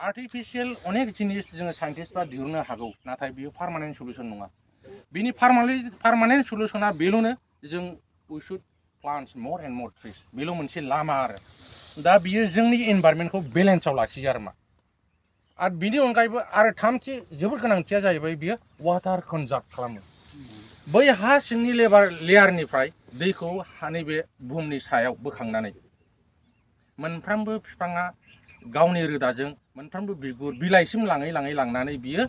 artificial अनेक जिनिस जोङो साइन्टिस्टफ्रा दिहुननो हागौ नाथाय बियो पार्मानेन्ट सल्युशन नङा बिनि पार्मानेन्ट सल्युशना बेल'नो जों we should plant more and more trees बेल' मोनसे लामा आरो दा बियो जोंनि एनभायरनमेन्टखौ बेलेन्सआव लाखियो आरो मा आरो बिनि अनगायैबो आरो थामथि जोबोद गोनांथिया जाहैबाय बियो वाटार कनजार्भ खालामो बै हा सिंनि लेयारनिफ्राय दैखौ नैबे बुहुमनि सायाव बोखांनानै मोनफ्रोमबो बिफाङा गावनि रोदाजों मोनफ्रोमबो बिगुर बिलाइसिम लांनानै बियो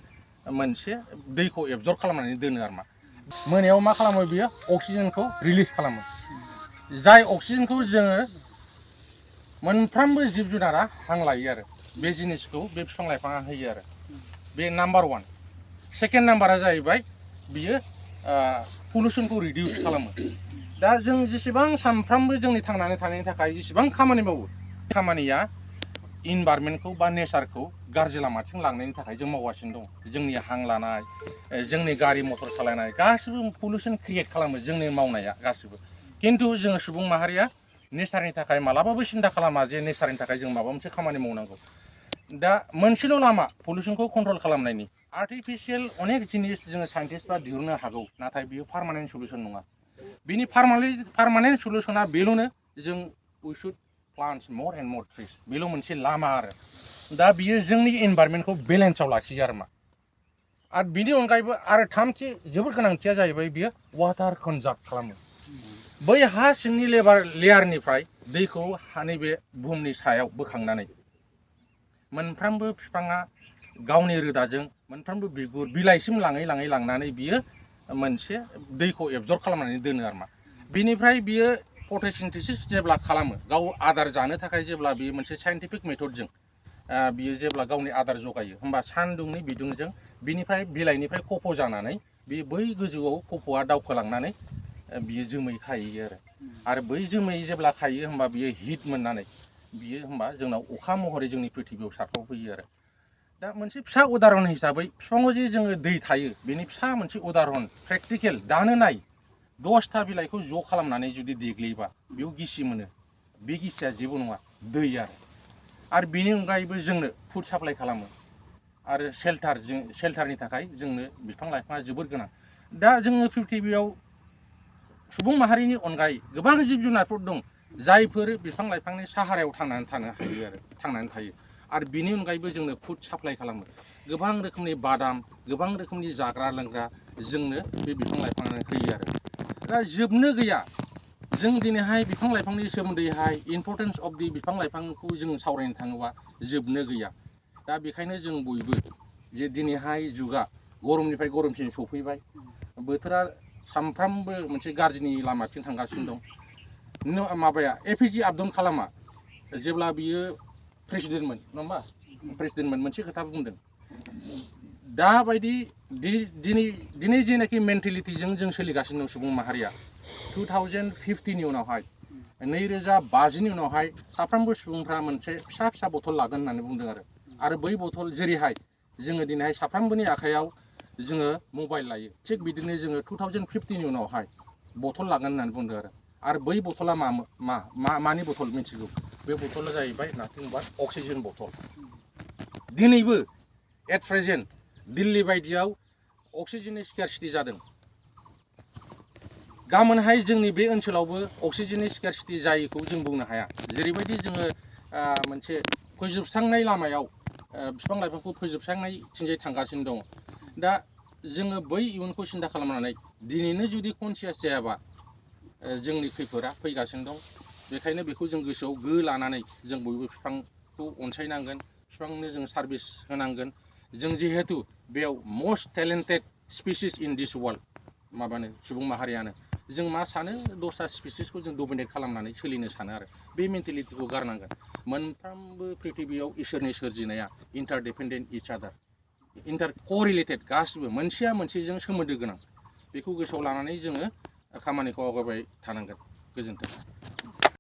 मोनसे दैखौ एबजर्ब खालामनानै दोनो आरो मा मोनायाव मा खालामो बियो अक्सिजेनखौ रिलिज खालामो जाय अक्सिजेनखौ जोङो मोनफ्रोमबो जिब जुनारा हां लायो आरो बे जिनिसखौ बे बिफां लाइफाङा होयो आरो बे नाम्बार 1 सेकेन्ड नाम्बारा जाहैबाय बियो पल्युसनखौ रिडिउस खालामो दा जों जेसेबां सानफ्रामबो जोंनि थांनानै थानायनि थाखाय जेसेबां खामानि मावो खामानिया इनभायरनमेन्टखौ बा नेचारखौ गाज्रि लामाथिं लांनायनि थाखाय जों मावगासिनो दं जोंनि हां लानाय जोंनि गारि मटर सालायनाय गासिबो पल्युसन क्रिएट खालामो जोंनि मावनाया गासिबो किन्तु जोङो सुबुं माहारिया नेचारनि थाखाय मालाबाबो सिन्था खालामा जे नेचारनि थाखाय जों माबा मोनसे खामानि मावनांगौ दा मोनसेल' लामा पल्युसनखौ कन्ट्रल खालामनायनि आर्टिफिशियल अनेक जिनिस जोङो साइन्टिस्टफ्रा दिहुननो हागौ नाथाय बियो पार्मानेन्ट सल्युशन नङा बिनि पार्मानेन्ट सल्युशना बेल'नो जों we should plant more and more trees बेल' मोनसे लामा आरो दा बियो जोंनि एनभायरनमेन्टखौ बेलेन्सआव लाखियो आरो मा आरो बिनि अनगायैबो आरो थामथि जोबोद गोनांथिया जाहैबाय बियो वाटार कनजार्भ खालामो बै हा सिंनि लेयारनिफ्राय दैखौ नैबे बुहुमनि सायाव बोखांनानै मोनफ्रोमबो बिफाङा गावनि रोदाजों मोनफ्रोमबो बिगुर बिलाइसिम लांनानै बियो मोनसे दैखौ एबजर्ब खालामनानै दोनो आरो मा बिनिफ्राय बियो फट'सिन्थेसिस जेब्ला खालामो गाव आदार जानो थाखाय जेब्ला बियो मोनसे साइन्टिफिक मेथडजों बियो जेब्ला गावनि आदार जगायो होमबा सानदुंनि बिदुंजों बिनिफ्राय बिलाइनिफ्राय खफ' जानानै बे बै गोजौआव खफ'आ दावखोलांनानै बियो जोमै खायो आरो बै जोमै जेब्ला खायो होमबा बियो हिट मोननानै बियो होमबा जोंनाव अखा महरै जोंनि पृथिबियाव सारफावफैयो आरो दा मोनसे फिसा उदाहरन हिसाबै बिफाङाव जे जोङो दै थायो बेनि फिसा मोनसे उदाहरन प्रेक्टिकेल दानो नाय 10था बिलाइखौ ज' खालामनानै जुदि देग्लियोबा बेयाव गिसि मोनो बे गिसिया जेबो नङा दै आरो बेनि अनगायैबो जोंनो फुड साप्लाइ खालामो आरो शेल्टारनि थाखाय जोंनो बिफां लाइफाङा जोबोर गोनां दा जोङो पृथिबियाव सुबुं माहारिनि अनगायै गोबां जिब जुनारफोर दं जायफोर बिफां लाइफांनि साहारायाव थांनानै थायो आरो बिनि अनगायैबो जोंनो फुड साप्लाइ खालामो गोबां रोखोमनि बादाम गोबां रोखोमनि जाग्रा लोंग्रा जोंनो बे बिफां लाइफाङानो होयो आरो दा जोबनो गैया जों दिनैहाय बिफां लाइफांनि सोमोन्दैहाय इम्परटेन्स अफ दि बिफां लाइफांखौ जों सावरायनो थाङोबा जोबनो गैया दा बेखायनो जों बयबो जे दिनैहाय जुगा गरमनिफ्राय गरमसिन सफैबाय बोथोरा सानफ्रामबो मोनसे गाज्रिनि लामाथिं थांगासिनो दं माबाया एपिजे आब्दुल कालामा जेब्ला बियो प्रेसिडेन्टमोन नङा होमबा प्रेसिडेन्टमोन मोनसे खोथा बुंदों दाबायदि दिनै जेनाखि मेन्टेलिटिजों जों सोलिगासिनो दं सुबुं माहारिया 2050नि उनावहाय 2050नि उनावहाय साफ्रोमबो सुबुंफ्रा मोनसे फिसा बथल लागोन होननानै बुंदों आरो बै बथल जेरैहाय जोङो दिनैहाय साफ्रोमबोनि आखायाव जोङो मबाइल लायो थिग बिदिनो जोङो 2050नि उनावहाय बथल लागोन होननानै बुंदों आरो बै बथला मानि बथल मिथिगौ बे बथला जाहैबाय नाथिं बाट अक्सिजेन बथल दिनैबो एट प्रेजेन्ट दिल्ली बायदियाव अक्सिजेननि स्कार्सिटी जादों गाबोनहाय जोंनि बे ओनसोलावबो अक्सिजेननि स्कार्सिटी जायैखौ जों बुंनो हाया जेरैबायदि जोङो मोनसे फोजोबस्रांनाय लामायाव बिफां लाइफांखौ फोजोबस्रांनायथिंजाय थांगासिनो दङ दा जोङो बै इयुनखौ सिन्था खालामनानै दिनैनो जुदि कनसियास जायाबा जोंनि खैफोदा फैगासिनो दं बेखायनो बेखौ जों गोसोआव लानानै जों बयबो बिफांखौ अनसायनांगोन बिफांनो जों सार्भिस होनांगोन जों जिहेतु बेयाव must talented species in this world माबानो सुबुं माहारियानो जों मा सानो दस्रा स्पिसिसखौ जों डमिनेट खालामनानै सोलिनो सानो आरो बे मेन्टेलिटिखौ गारनांगोन मोनफ्रोमबो पृथिबियाव इसोरनि सोरजिनाया इन्टारडिपेन्डेन्ट इच आदार क'रिलेटेड गासिबो मोनसेया मोनसेजों सोमोन्दो गोनां बेखौ गोसोआव लानानै जोङो खामानिखौ आवगायबाय थानांगोन गोजोन्थों